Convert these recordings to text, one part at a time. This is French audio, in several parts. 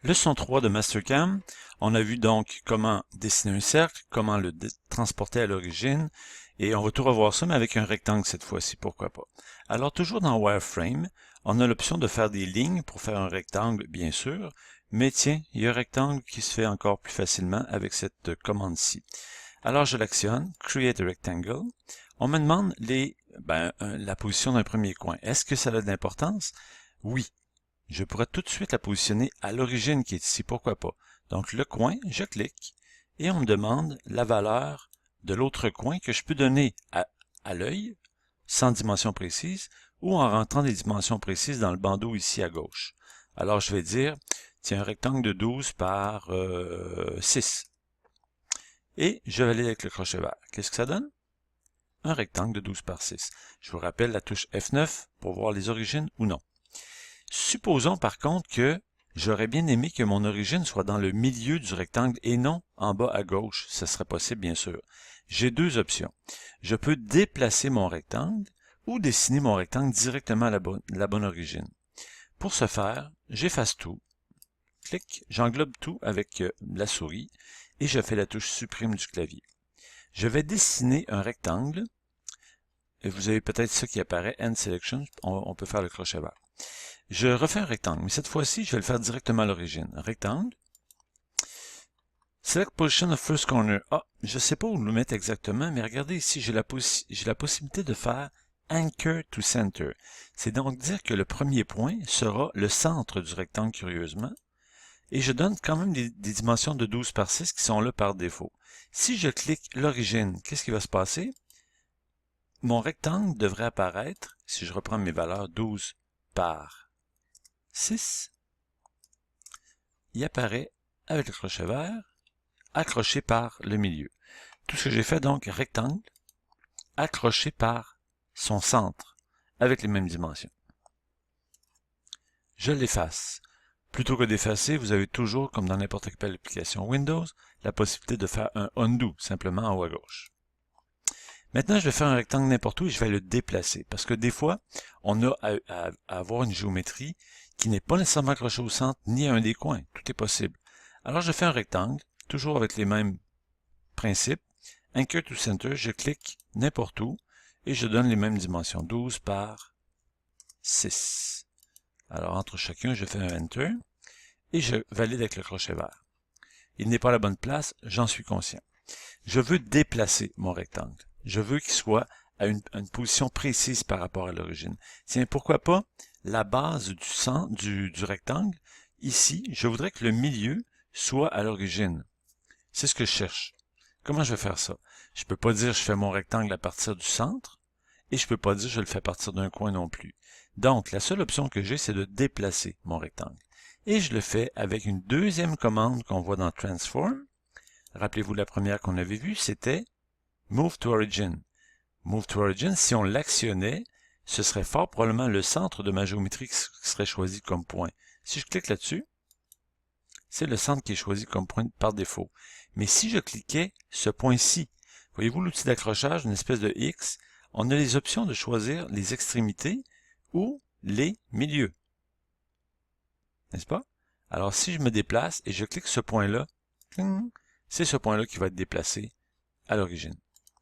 Leçon 3 de Mastercam. On a vu donc comment dessiner un cercle, comment le transporter à l'origine, et on va tout revoir ça, mais avec un rectangle cette fois-ci, pourquoi pas. Alors, toujours dans Wireframe, on a l'option de faire des lignes pour faire un rectangle, bien sûr, mais tiens, il y a un rectangle qui se fait encore plus facilement avec cette commande-ci. Alors, je l'actionne, Create a Rectangle. On me demande la position d'un premier coin. Est-ce que ça a de l'importance? Oui. Je pourrais tout de suite la positionner à l'origine qui est ici, pourquoi pas. Donc le coin, je clique et on me demande la valeur de l'autre coin que je peux donner à l'œil, sans dimension précise, ou en rentrant des dimensions précises dans le bandeau ici à gauche. Alors je vais dire, tiens, un rectangle de 12 par 6. Et je valide avec le crochet vert. Qu'est-ce que ça donne? Un rectangle de 12 par 6. Je vous rappelle la touche F9 pour voir les origines ou non. Supposons par contre que j'aurais bien aimé que mon origine soit dans le milieu du rectangle et non en bas à gauche. Ce serait possible, bien sûr. J'ai deux options. Je peux déplacer mon rectangle ou dessiner mon rectangle directement à la bonne origine. Pour ce faire, j'efface tout, clic, j'englobe tout avec la souris et je fais la touche supprime du clavier. Je vais dessiner un rectangle et vous avez peut-être ça qui apparaît, End Selection, on peut faire le crochet vert. Je refais un rectangle, mais cette fois-ci, je vais le faire directement à l'origine. Rectangle. Select Position of First Corner. Ah, je ne sais pas où le mettre exactement, mais regardez ici, j'ai la possibilité de faire Anchor to Center. C'est donc dire que le premier point sera le centre du rectangle, curieusement. Et je donne quand même des dimensions de 12 par 6 qui sont là par défaut. Si je clique l'origine, qu'est-ce qui va se passer? Mon rectangle devrait apparaître, si je reprends mes valeurs 12 par 6, il apparaît avec le crochet vert, accroché par le milieu. Tout ce que j'ai fait donc, rectangle, accroché par son centre, avec les mêmes dimensions. Je l'efface. Plutôt que d'effacer, vous avez toujours, comme dans n'importe quelle application Windows, la possibilité de faire un undo, simplement en haut à gauche. Maintenant, je vais faire un rectangle n'importe où et je vais le déplacer, parce que des fois, on a à avoir une géométrie qui n'est pas nécessairement accrochée au centre, ni à un des coins. Tout est possible. Alors, je fais un rectangle, toujours avec les mêmes principes. Anchor to Center, je clique n'importe où et je donne les mêmes dimensions, 12 par 6. Alors, entre chacun, je fais un Enter et je valide avec le crochet vert. Il n'est pas à la bonne place, j'en suis conscient. Je veux déplacer mon rectangle. Je veux qu'il soit à une position précise par rapport à l'origine. Tiens, pourquoi pas la base du centre du rectangle? Ici, je voudrais que le milieu soit à l'origine. C'est ce que je cherche. Comment je vais faire ça? Je ne peux pas dire je fais mon rectangle à partir du centre et je ne peux pas dire je le fais à partir d'un coin non plus. Donc, la seule option que j'ai, c'est de déplacer mon rectangle. Et je le fais avec une deuxième commande qu'on voit dans Transform. Rappelez-vous la première qu'on avait vue, c'était Move to Origin. Move to Origin, si on l'actionnait, ce serait fort probablement le centre de ma géométrie qui serait choisi comme point. Si je clique là-dessus, c'est le centre qui est choisi comme point par défaut. Mais si je cliquais ce point-ci, voyez-vous l'outil d'accrochage, une espèce de X, on a les options de choisir les extrémités ou les milieux. N'est-ce pas? Alors si je me déplace et je clique ce point-là, c'est ce point-là qui va être déplacé à l'origine.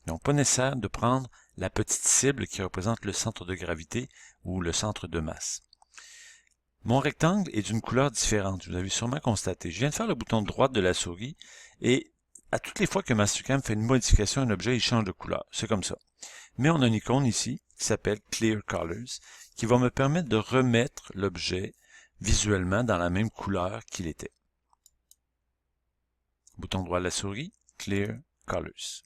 Donc, pas nécessaire de prendre la petite cible qui représente le centre de gravité ou le centre de masse. Mon rectangle est d'une couleur différente, vous avez sûrement constaté. Je viens de faire le bouton droit de la souris et à toutes les fois que Mastercam fait une modification à un objet, il change de couleur. C'est comme ça. Mais on a une icône ici qui s'appelle Clear Colors qui va me permettre de remettre l'objet visuellement dans la même couleur qu'il était. Bouton droit de la souris, Clear Colors.